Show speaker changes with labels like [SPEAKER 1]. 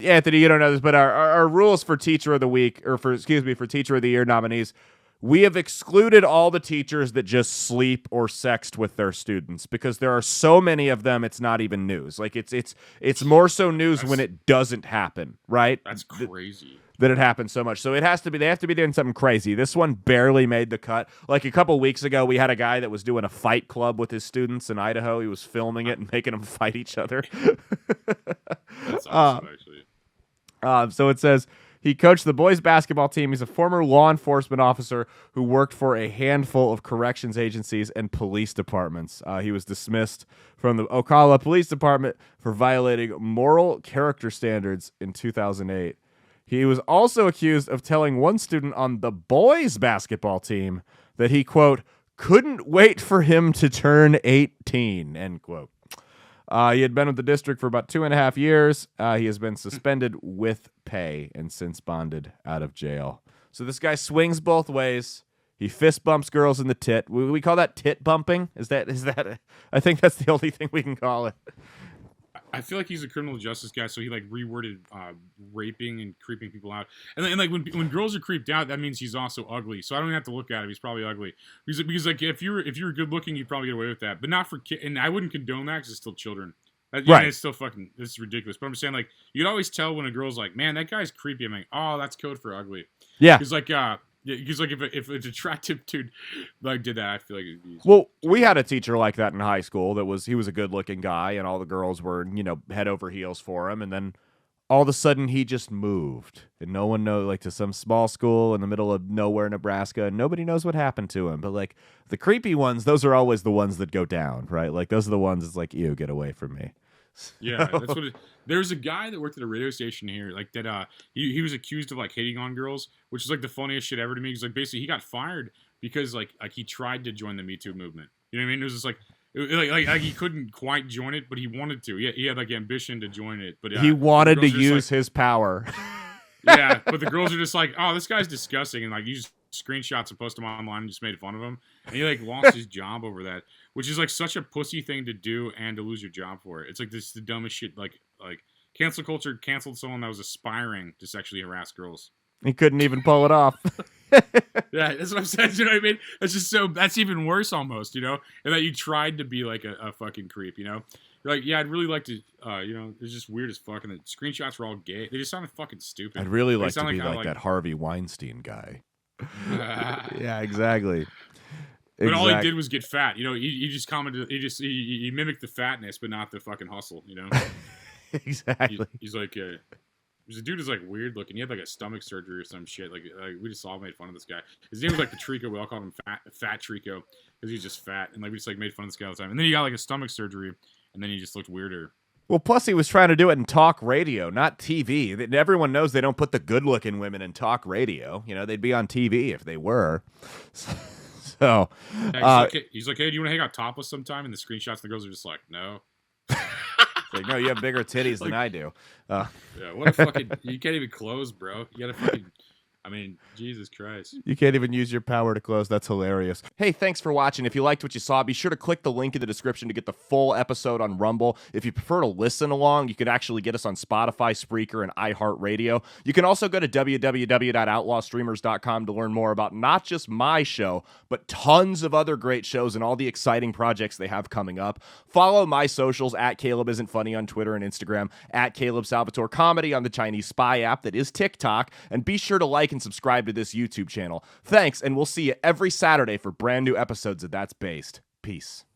[SPEAKER 1] Anthony, you don't know this, but our rules for Teacher of the Week, or for Teacher of the Year nominees, we have excluded all the teachers that just sleep or sext with their students because there are so many of them. It's not even news. Like it's more so news when it doesn't happen, right?
[SPEAKER 2] That's crazy.
[SPEAKER 1] That it happens so much. So they have to be doing something crazy. This one barely made the cut. Like a couple weeks ago, we had a guy that was doing a fight club with his students in Idaho. He was filming it and making them fight each other.
[SPEAKER 2] That's awesome, actually.
[SPEAKER 1] So it says he coached the boys basketball team. He's a former law enforcement officer who worked for a handful of corrections agencies and police departments. He was dismissed from the Ocala Police Department for violating moral character standards in 2008. He was also accused of telling one student on the boys basketball team that he, quote, couldn't wait for him to turn 18, end quote. He had been with the district for about 2.5 years. He has been suspended with pay and since bonded out of jail. So this guy swings both ways. He fist bumps girls in the tit. We call that tit bumping? Is that? I think that's the only thing we can call it.
[SPEAKER 2] I feel like he's a criminal justice guy, so he like reworded raping and creeping people out. And like when girls are creeped out, that means he's also ugly. So I don't even have to look at him; he's probably ugly. Because like if you're good looking, you'd probably get away with that, but not for kids. And I wouldn't condone that because it's still children. Right? It's still fucking. This is ridiculous. But I'm saying like you'd always tell when a girl's like, "Man, that guy's creepy." I'm like, "Oh, that's code for ugly."
[SPEAKER 1] Yeah.
[SPEAKER 2] He's like, because like if an attractive dude like did that, I feel like it'd be.
[SPEAKER 1] Well, we had a teacher like that in high school. He was a good looking guy, and all the girls were head over heels for him. And then all of a sudden, he just moved, and no one knows, like to some small school in the middle of nowhere, Nebraska, and nobody knows what happened to him. But like the creepy ones, those are always the ones that go down, right? Like those are the ones that's like, ew, get away from me.
[SPEAKER 2] Yeah, that's what it. There's a guy that worked at a radio station here, like that. He was accused of like hitting on girls, which is like the funniest shit ever to me. Because like basically he got fired because like he tried to join the Me Too movement. You know what I mean? It was just like he couldn't quite join it, but he wanted to. He had like ambition to join it, but
[SPEAKER 1] he wanted to use his power.
[SPEAKER 2] Yeah, but the girls are just like, oh, this guy's disgusting, and like you just screenshots and post them online and just made fun of him, and he like lost his job over that, which is like such a pussy thing to do and to lose your job for it. It's like this the dumbest shit. Like cancel culture canceled someone that was aspiring to sexually harass girls.
[SPEAKER 1] He couldn't even pull it off.
[SPEAKER 2] Yeah, that's what I'm saying. You know what I mean? That's just that's even worse almost, and that you tried to be like a fucking creep, You're like, yeah, I'd really like to, it's just weird as fuck, and the screenshots were all gay. They just sounded fucking stupid.
[SPEAKER 1] I'd really like to be like that Harvey Weinstein guy. Yeah, exactly.
[SPEAKER 2] But all he did was get fat. He just commented. He mimicked the fatness, but not the fucking hustle.
[SPEAKER 1] Exactly.
[SPEAKER 2] He's like, the dude is like weird looking. He had like a stomach surgery or some shit. Like we just all made fun of this guy. His name was like Patrico. We all called him Fat Trico because he's just fat, and like we just like made fun of this guy all the time. And then he got like a stomach surgery, and then he just looked weirder.
[SPEAKER 1] Well, plus he was trying to do it in talk radio, not TV. Everyone knows they don't put the good-looking women in talk radio. They'd be on TV if they were. So
[SPEAKER 2] he's like, hey, do you want to hang out topless sometime? And the screenshots, the girls are just like, no.
[SPEAKER 1] Like, no, you have bigger titties than I do.
[SPEAKER 2] Yeah, what a fucking... You can't even close, bro. You gotta fucking... I mean, Jesus Christ.
[SPEAKER 1] You can't even use your power to close. That's hilarious. Hey, thanks for watching. If you liked what you saw, be sure to click the link in the description to get the full episode on Rumble. If you prefer to listen along, you can actually get us on Spotify, Spreaker, and iHeartRadio. You can also go to www.outlawstreamers.com to learn more about not just my show, but tons of other great shows and all the exciting projects they have coming up. Follow my socials at Caleb Isn't Funny on Twitter and Instagram, at Caleb Salvatore Comedy on the Chinese Spy app that is TikTok, and be sure to like and subscribe to this YouTube channel. Thanks, and we'll see you every Saturday for brand new episodes of That's Based. Peace.